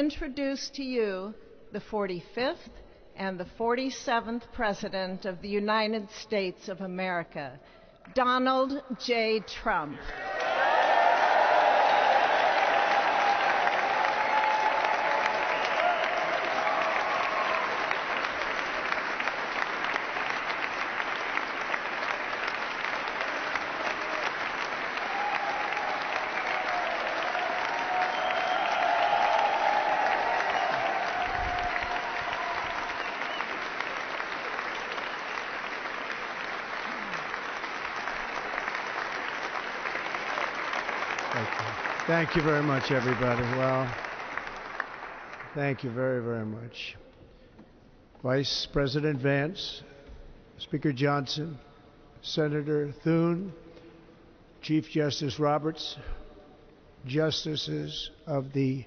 introduce to you the 45th and the 47th President of the United States of America, Donald J. Trump. Thank you very much, everybody. Well, thank you very, very much. Vice President Vance, Speaker Johnson, Senator Thune, Chief Justice Roberts, Justices of the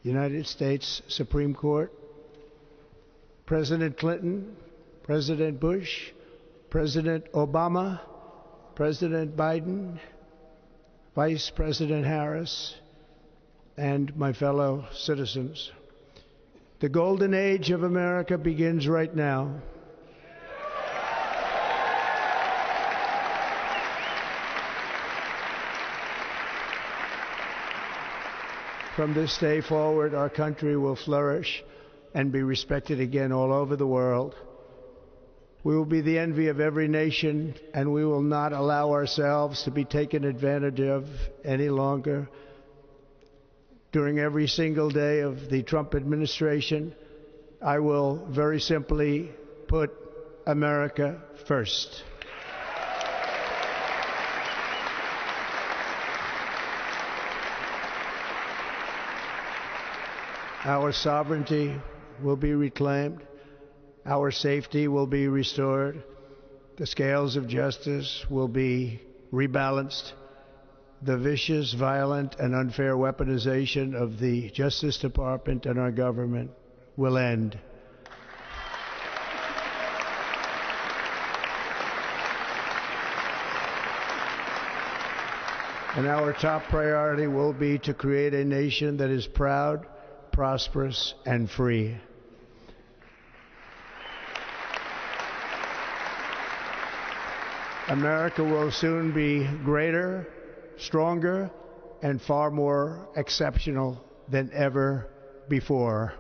United States Supreme Court, President Clinton, President Bush, President Obama, President Biden, Vice President Harris, and my fellow citizens. The golden age of America begins right now. From this day forward, our country will flourish and be respected again all over the world. We will be the envy of every nation, and we will not allow ourselves to be taken advantage of any longer. During every single day of the Trump administration, I will very simply put America first. Our sovereignty will be reclaimed. Our safety will be restored. The scales of justice will be rebalanced. The vicious, violent, and unfair weaponization of the Justice Department and our government will end. And our top priority will be to create a nation that is proud, prosperous, and free. America will soon be greater, stronger, and far more exceptional than ever before.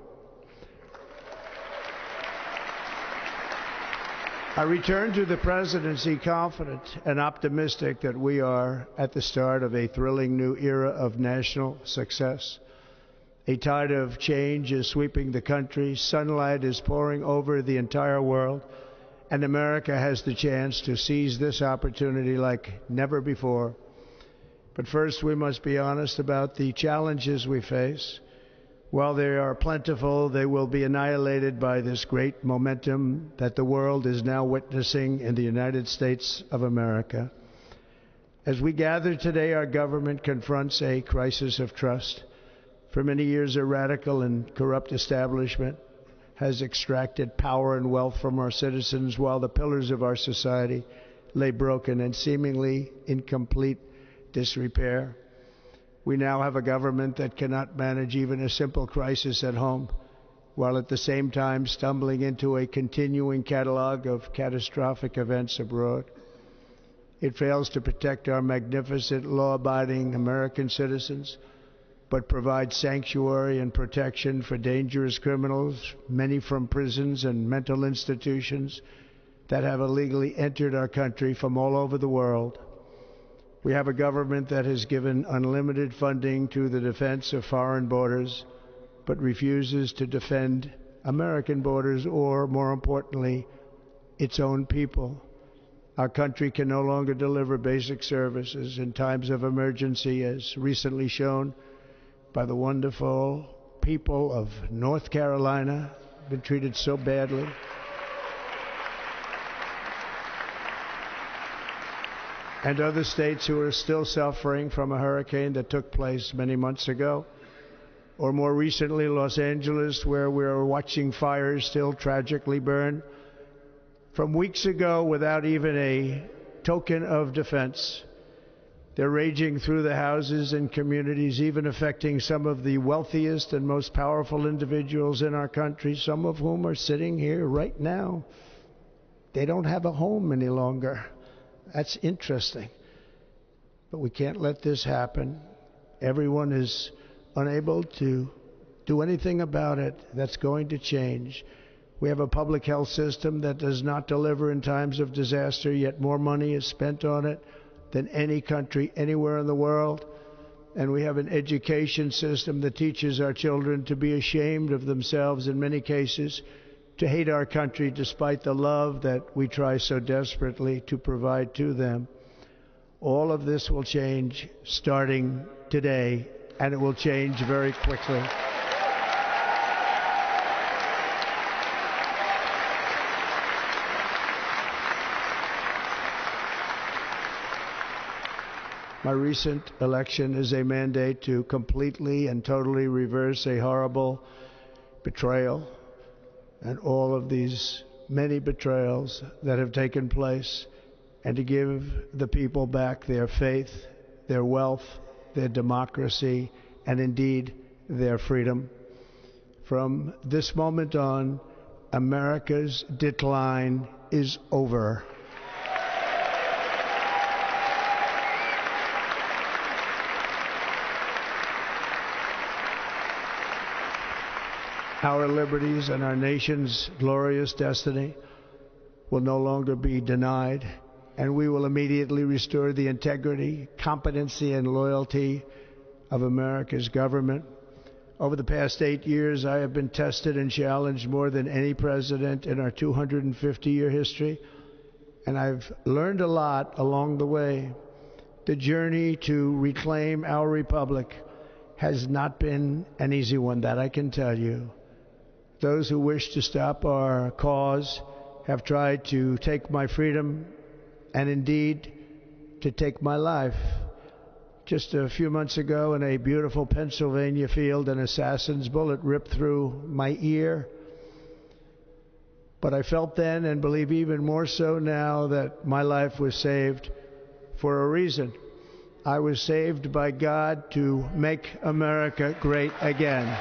I return to the presidency confident and optimistic that we are at the start of a thrilling new era of national success. A tide of change is sweeping the country. Sunlight is pouring over the entire world. And America has the chance to seize this opportunity like never before. But first, we must be honest about the challenges we face. While they are plentiful, they will be annihilated by this great momentum that the world is now witnessing in the United States of America. As we gather today, our government confronts a crisis of trust. For many years, a radical and corrupt establishment has extracted power and wealth from our citizens while the pillars of our society lay broken and seemingly in complete disrepair. We now have a government that cannot manage even a simple crisis at home, while at the same time stumbling into a continuing catalog of catastrophic events abroad. It fails to protect our magnificent, law-abiding American citizens, but provides sanctuary and protection for dangerous criminals, many from prisons and mental institutions that have illegally entered our country from all over the world. We have a government that has given unlimited funding to the defense of foreign borders, but refuses to defend American borders or, more importantly, its own people. Our country can no longer deliver basic services in times of emergency, as recently shown by the wonderful people of North Carolina, been treated so badly. And other states who are still suffering from a hurricane that took place many months ago. Or more recently, Los Angeles, where we're watching fires still tragically burn. From weeks ago, without even a token of defense, They're raging through the houses and communities, even affecting some of the wealthiest and most powerful individuals in our country, some of whom are sitting here right now. They don't have a home any longer. That's interesting. But we can't let this happen. Everyone is unable to do anything about it. That's going to change. We have a public health system that does not deliver in times of disaster, yet more money is spent on it than any country anywhere in the world. And we have an education system that teaches our children to be ashamed of themselves in many cases, to hate our country despite the love that we try so desperately to provide to them. All of this will change starting today, and it will change very quickly. My recent election is a mandate to completely and totally reverse a horrible betrayal and all of these many betrayals that have taken place, and to give the people back their faith, their wealth, their democracy, and indeed their freedom. From this moment on, America's decline is over. Our liberties and our nation's glorious destiny will no longer be denied, and we will immediately restore the integrity, competency, and loyalty of America's government. Over the past 8 years, I have been tested and challenged more than any president in our 250-year history, and I've learned a lot along the way. The journey to reclaim our republic has not been an easy one, that I can tell you. Those who wish to stop our cause have tried to take my freedom and indeed to take my life. Just a few months ago in a beautiful Pennsylvania field, an assassin's bullet ripped through my ear. But I felt then, and believe even more so now, that my life was saved for a reason. I was saved by God to make America great again.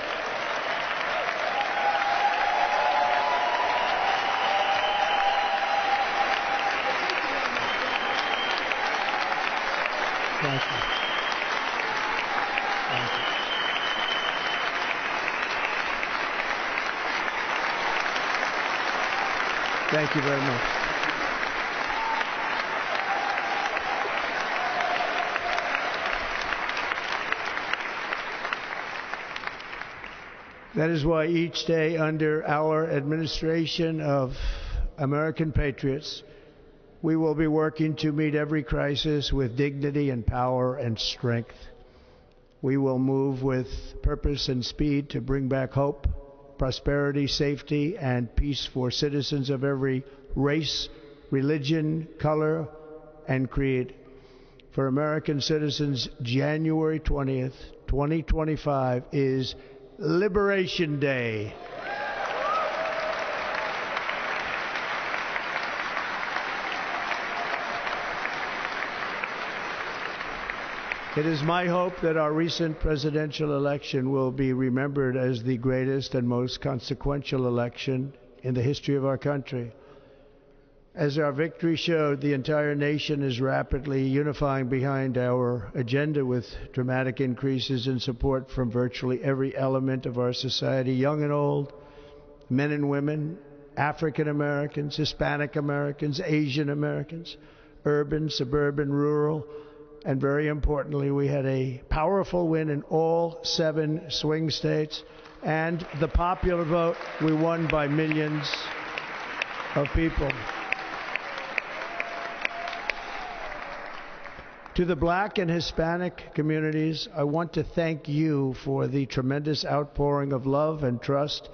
Thank you. Thank you. Thank you very much. That is why each day under our administration of American patriots, we will be working to meet every crisis with dignity and power and strength. We will move with purpose and speed to bring back hope, prosperity, safety, and peace for citizens of every race, religion, color, and creed. For American citizens, January 20th, 2025 is Liberation Day. It is my hope that our recent presidential election will be remembered as the greatest and most consequential election in the history of our country. As our victory showed, the entire nation is rapidly unifying behind our agenda with dramatic increases in support from virtually every element of our society, young and old, men and women, African Americans, Hispanic Americans, Asian Americans, urban, suburban, rural, and very importantly, we had a powerful win in all 7 swing states, and the popular vote, we won by millions of people. To the Black and Hispanic communities, I want to thank you for the tremendous outpouring of love and trust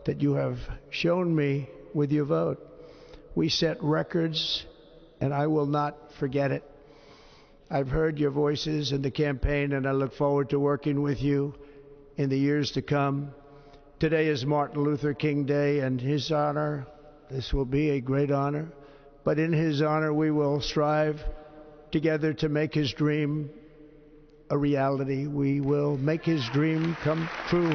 that you have shown me with your vote. We set records, and I will not forget it. I've heard your voices in the campaign, and I look forward to working with you in the years to come. Today is Martin Luther King Day, and his honor, this will be a great honor, but in his honor we will strive together to make his dream a reality. We will make his dream come true.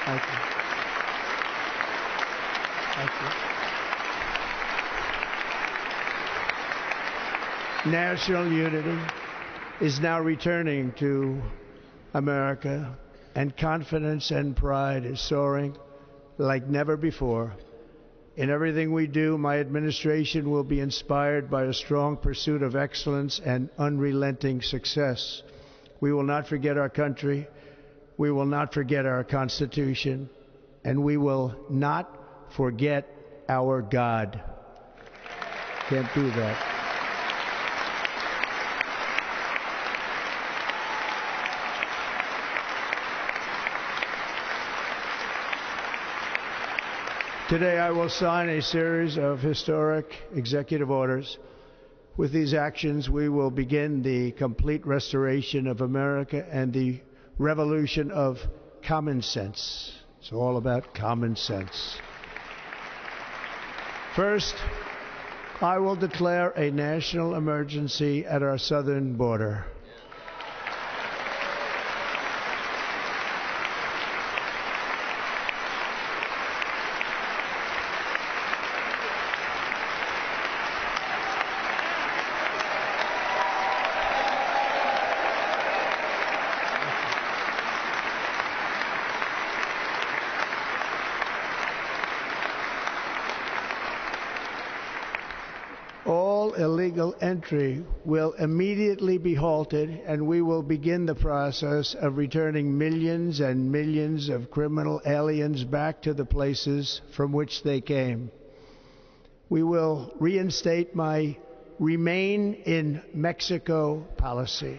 Thank you. Thank you. National unity is now returning to America, and confidence and pride is soaring like never before. In everything we do, my administration will be inspired by a strong pursuit of excellence and unrelenting success. We will not forget our country. We will not forget our Constitution, and we will not forget our God. Can't do that. Today I will sign a series of historic executive orders. With these actions, we will begin the complete restoration of America and the revolution of common sense. It's all about common sense. First, I will declare a national emergency at our southern border. All illegal entry will immediately be halted, and we will begin the process of returning millions and millions of criminal aliens back to the places from which they came. We will reinstate my Remain in Mexico policy.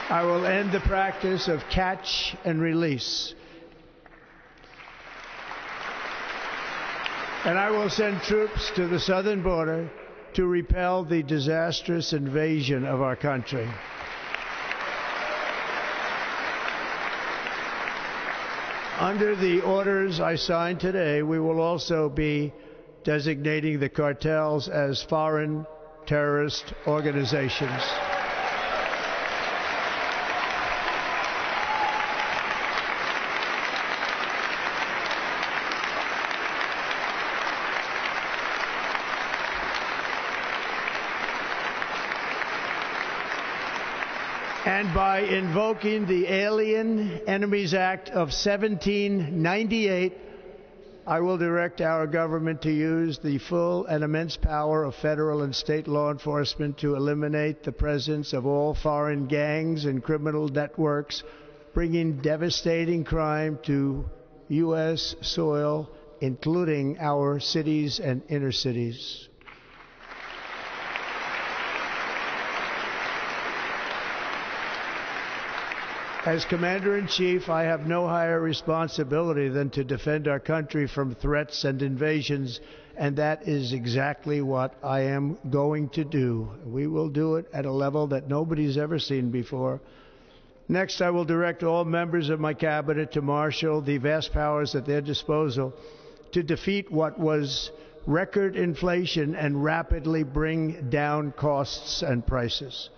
I will end the practice of catch and release. And I will send troops to the southern border to repel the disastrous invasion of our country. Under the orders I signed today, we will also be designating the cartels as foreign terrorist organizations. And by invoking the Alien Enemies Act of 1798, I will direct our government to use the full and immense power of federal and state law enforcement to eliminate the presence of all foreign gangs and criminal networks, bringing devastating crime to U.S. soil, including our cities and inner cities. As Commander-in-Chief, I have no higher responsibility than to defend our country from threats and invasions, and that is exactly what I am going to do. We will do it at a level that nobody's ever seen before. Next, I will direct all members of my cabinet to marshal the vast powers at their disposal to defeat what was record inflation and rapidly bring down costs and prices.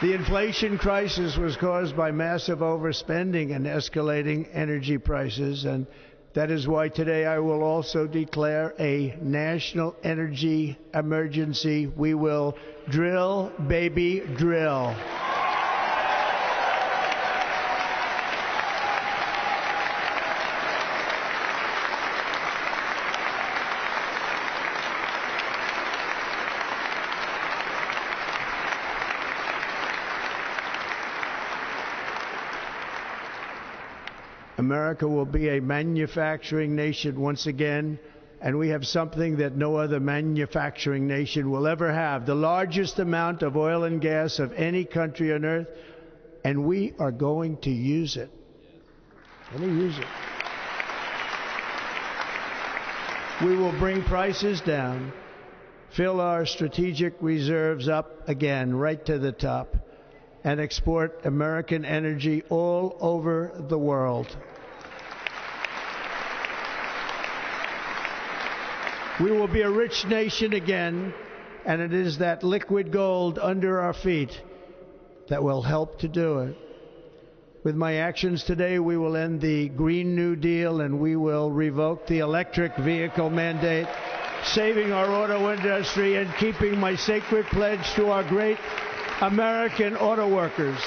The inflation crisis was caused by massive overspending and escalating energy prices, and that is why today I will also declare a national energy emergency. We will drill, baby, drill. America will be a manufacturing nation once again, and we have something that no other manufacturing nation will ever have, the largest amount of oil and gas of any country on earth, and we are going to use it. Let me use it. We will bring prices down, fill our strategic reserves up again right to the top, and export American energy all over the world. We will be a rich nation again, and it is that liquid gold under our feet that will help to do it. With my actions today, we will end the Green New Deal and we will revoke the electric vehicle mandate, saving our auto industry and keeping my sacred pledge to our great American auto workers.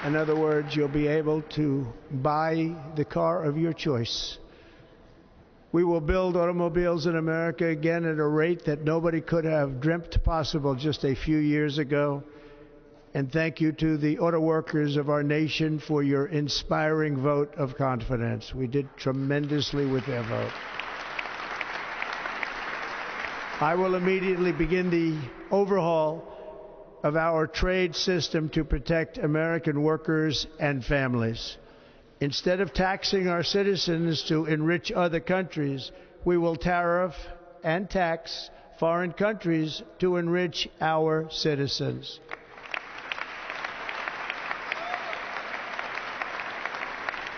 In other words, you'll be able to buy the car of your choice. We will build automobiles in America again at a rate that nobody could have dreamt possible just a few years ago. And thank you to the auto workers of our nation for your inspiring vote of confidence. We did tremendously with their vote. I will immediately begin the overhaul of our trade system to protect American workers and families. Instead of taxing our citizens to enrich other countries, we will tariff and tax foreign countries to enrich our citizens.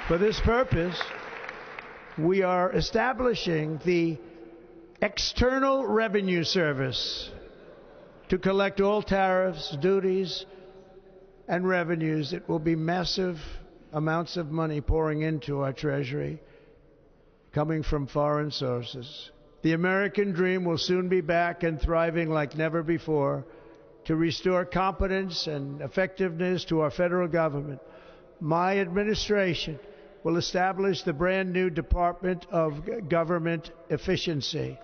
For this purpose, we are establishing the External Revenue Service to collect all tariffs, duties, and revenues. It will be massive amounts of money pouring into our treasury, coming from foreign sources. The American dream will soon be back and thriving like never before. To restore competence and effectiveness to our federal government, my administration will establish the brand new Department of Government Efficiency.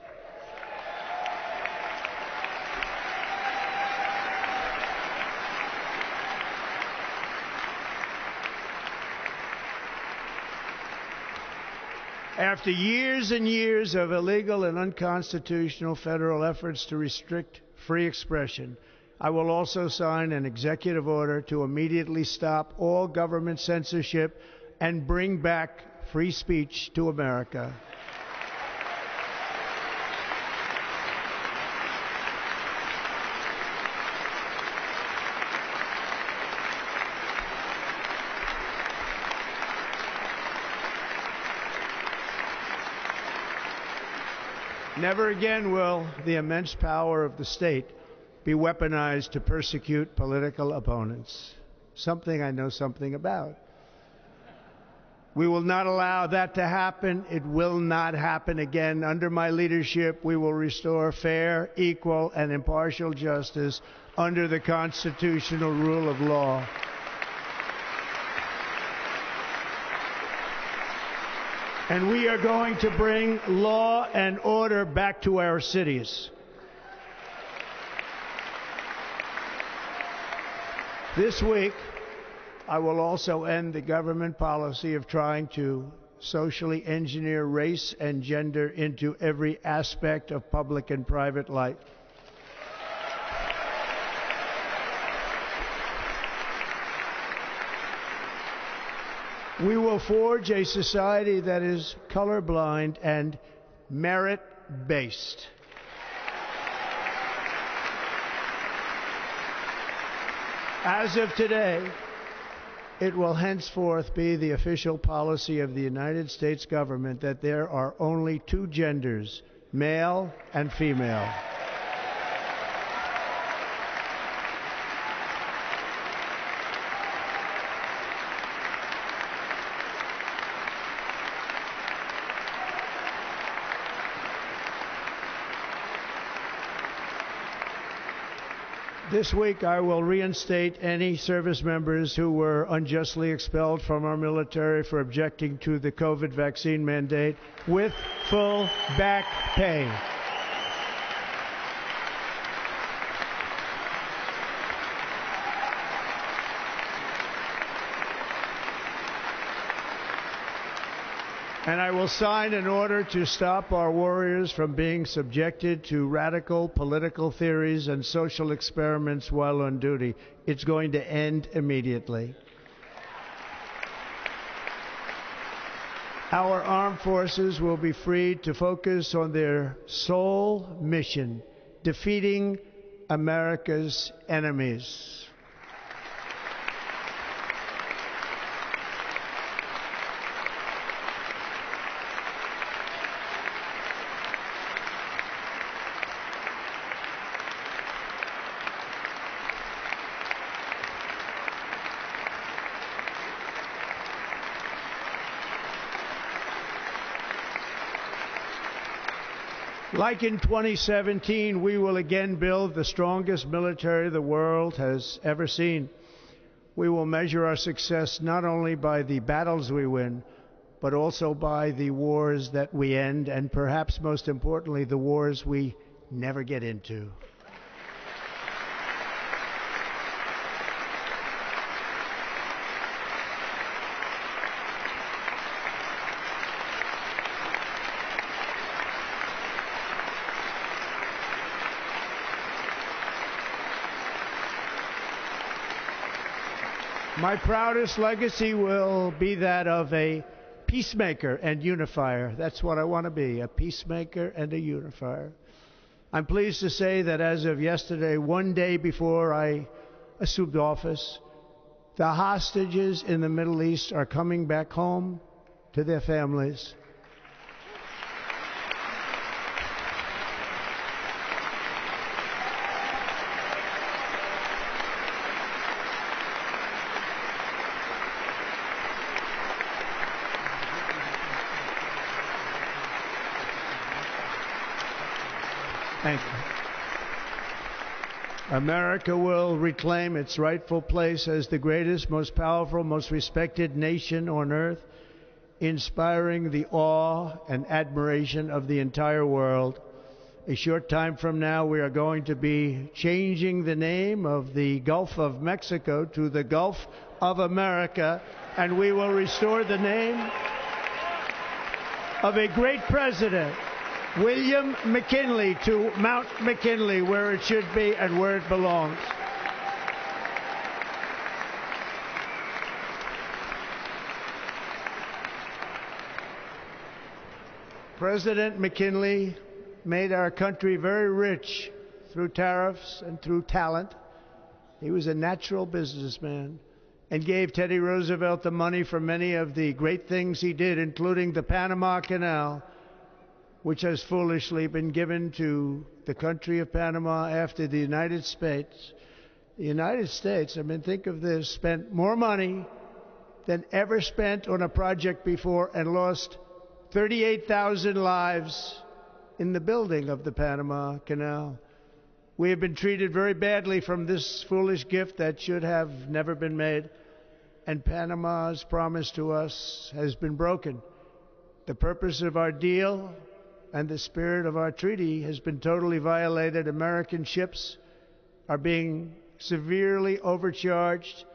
After years and years of illegal and unconstitutional federal efforts to restrict free expression, I will also sign an executive order to immediately stop all government censorship and bring back free speech to America. Never again will the immense power of the state be weaponized to persecute political opponents, something I know something about. We will not allow that to happen. It will not happen again. Under my leadership, we will restore fair, equal, and impartial justice under the constitutional rule of law. And we are going to bring law and order back to our cities. This week, I will also end the government policy of trying to socially engineer race and gender into every aspect of public and private life. We will forge a society that is colorblind and merit-based. As of today, it will henceforth be the official policy of the United States government that there are only two genders, male and female. This week, I will reinstate any service members who were unjustly expelled from our military for objecting to the COVID vaccine mandate with full back pay. And I will sign an order to stop our warriors from being subjected to radical political theories and social experiments while on duty. It's going to end immediately. Our armed forces will be freed to focus on their sole mission, defeating America's enemies. Like in 2017, we will again build the strongest military the world has ever seen. We will measure our success not only by the battles we win, but also by the wars that we end, and perhaps most importantly, the wars we never get into. My proudest legacy will be that of a peacemaker and unifier. That's what I want to be, a peacemaker and a unifier. I'm pleased to say that as of yesterday, one day before I assumed office, the hostages in the Middle East are coming back home to their families. Thank you. America will reclaim its rightful place as the greatest, most powerful, most respected nation on earth, inspiring the awe and admiration of the entire world. A short time from now, we are going to be changing the name of the Gulf of Mexico to the Gulf of America, and we will restore the name of a great president, William McKinley, to Mount McKinley, where it should be and where it belongs. President McKinley made our country very rich through tariffs and through talent. He was a natural businessman and gave Teddy Roosevelt the money for many of the great things he did, including the Panama Canal, which has foolishly been given to the country of Panama after the United States. The United States, I mean, think of this, spent more money than ever spent on a project before and lost 38,000 lives in the building of the Panama Canal. We have been treated very badly from this foolish gift that should have never been made, and Panama's promise to us has been broken. The purpose of our deal and the spirit of our treaty has been totally violated. American ships are being severely overcharged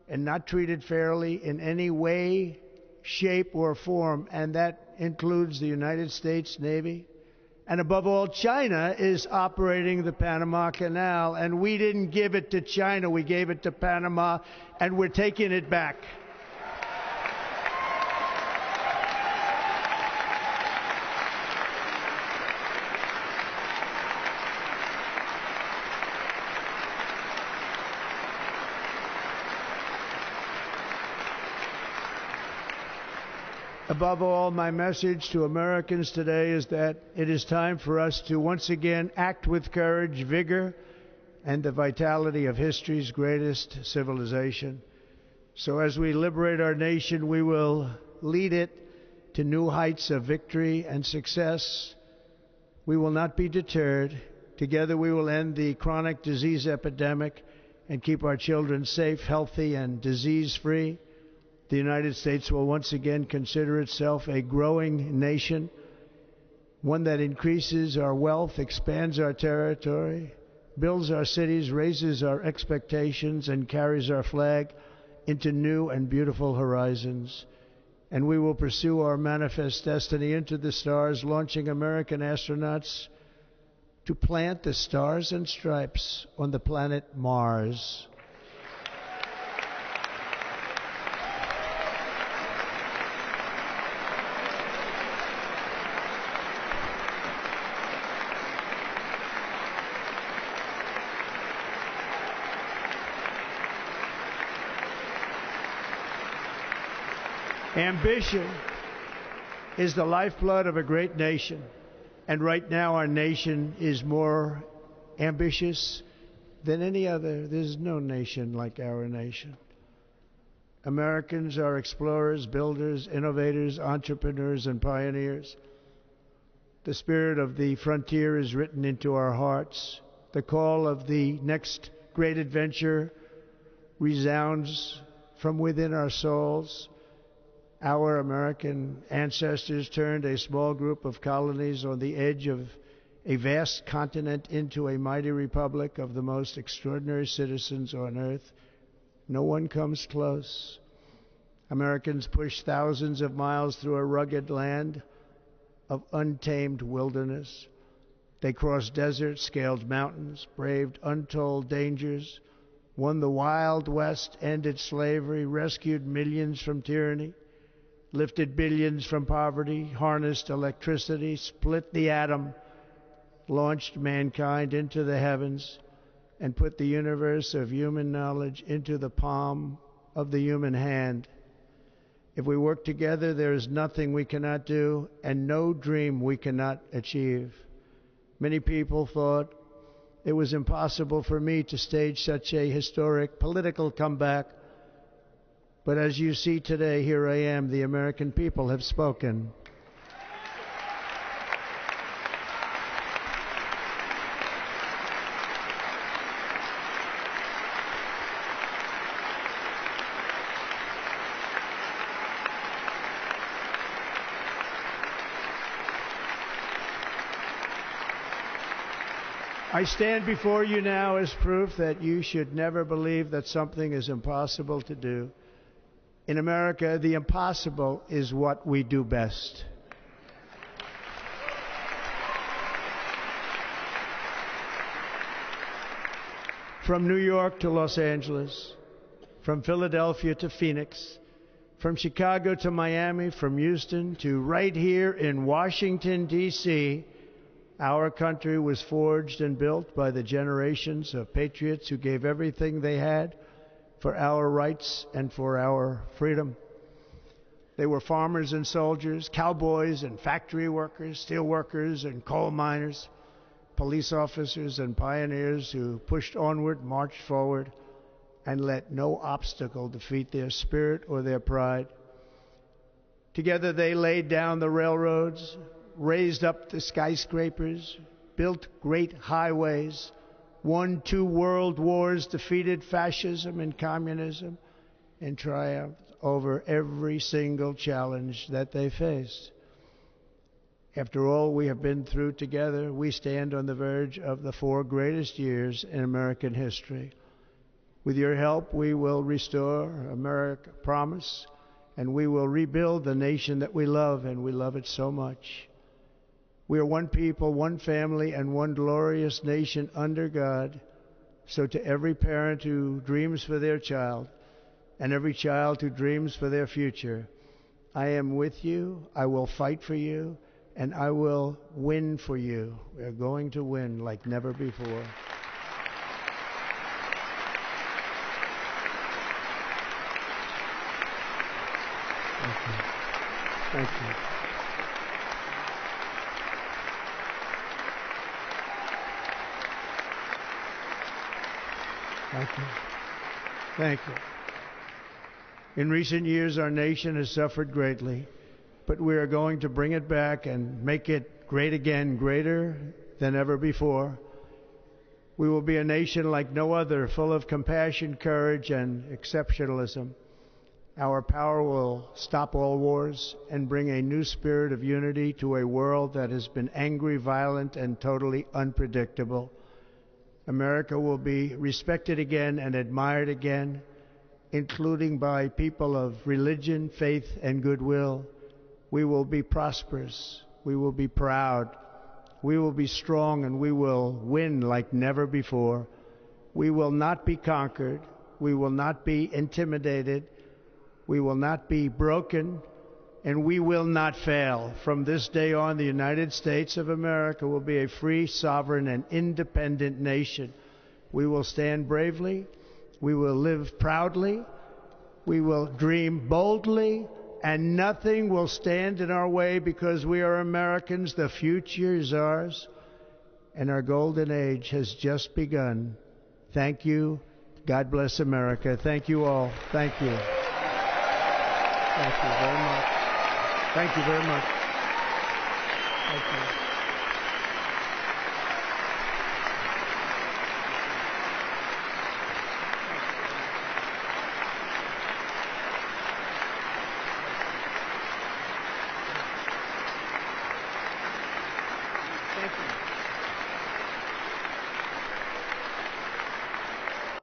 and not treated fairly in any way, shape, or form, and that includes the United States Navy. And above all, China is operating the Panama Canal, and we didn't give it to China, we gave it to Panama, and we're taking it back. Above all, my message to Americans today is that it is time for us to once again act with courage, vigor, and the vitality of history's greatest civilization. So as we liberate our nation, we will lead it to new heights of victory and success. We will not be deterred. Together we will end the chronic disease epidemic and keep our children safe, healthy, and disease-free. The United States will once again consider itself a growing nation, one that increases our wealth, expands our territory, builds our cities, raises our expectations, and carries our flag into new and beautiful horizons. and we will pursue our manifest destiny into the stars, launching American astronauts to plant the stars and stripes on the planet Mars. Ambition is the lifeblood of a great nation, and right now our nation is more ambitious than any other. There's no nation like our nation. Americans are explorers, builders, innovators, entrepreneurs, and pioneers. The spirit of the frontier is written into our hearts. The call of the next great adventure resounds from within our souls. Our American ancestors turned a small group of colonies on the edge of a vast continent into a mighty republic of the most extraordinary citizens on earth. No one comes close. Americans pushed thousands of miles through a rugged land of untamed wilderness. They crossed deserts, scaled mountains, braved untold dangers, won the Wild West, ended slavery, rescued millions from tyranny, lifted billions from poverty, harnessed electricity, split the atom, launched mankind into the heavens, and put the universe of human knowledge into the palm of the human hand. If we work together, there is nothing we cannot do and no dream we cannot achieve. Many people thought it was impossible for me to stage such a historic political comeback. But as you see today, here I am. The American people have spoken. I stand before you now as proof that you should never believe that something is impossible to do. In America, the impossible is what we do best. From New York to Los Angeles, from Philadelphia to Phoenix, from Chicago to Miami, from Houston to right here in Washington, D.C., our country was forged and built by the generations of patriots who gave everything they had for our rights and for our freedom. They were farmers and soldiers, cowboys and factory workers, steel workers and coal miners, police officers and pioneers who pushed onward, marched forward, and let no obstacle defeat their spirit or their pride. Together they laid down the railroads, raised up the skyscrapers, built great highways, won 2 world wars, defeated fascism and communism, and triumphed over every single challenge that they faced. After all we have been through together, we stand on the verge of the 4 greatest years in American history. With your help, we will restore America, promise, and we will rebuild the nation that we love, and we love it so much. We are one people, one family, and one glorious nation under God. So to every parent who dreams for their child, and every child who dreams for their future, I am with you, I will fight for you, and I will win for you. We are going to win like never before. Thank you. Thank you. Thank you. Thank you. In recent years, our nation has suffered greatly, but we are going to bring it back and make it great again, greater than ever before. We will be a nation like no other, full of compassion, courage, and exceptionalism. Our power will stop all wars and bring a new spirit of unity to a world that has been angry, violent, and totally unpredictable. America will be respected again and admired again, including by people of religion, faith, and goodwill. We will be prosperous. We will be proud. We will be strong, and we will win like never before. We will not be conquered. We will not be intimidated. We will not be broken, and we will not fail. From this day on, the United States of America will be a free, sovereign, and independent nation. We will stand bravely. We will live proudly. We will dream boldly, and nothing will stand in our way because we are Americans. The future is ours, and our golden age has just begun. Thank you. God bless America. Thank you all. Thank you. Thank you very much. Thank you very much. Thank you.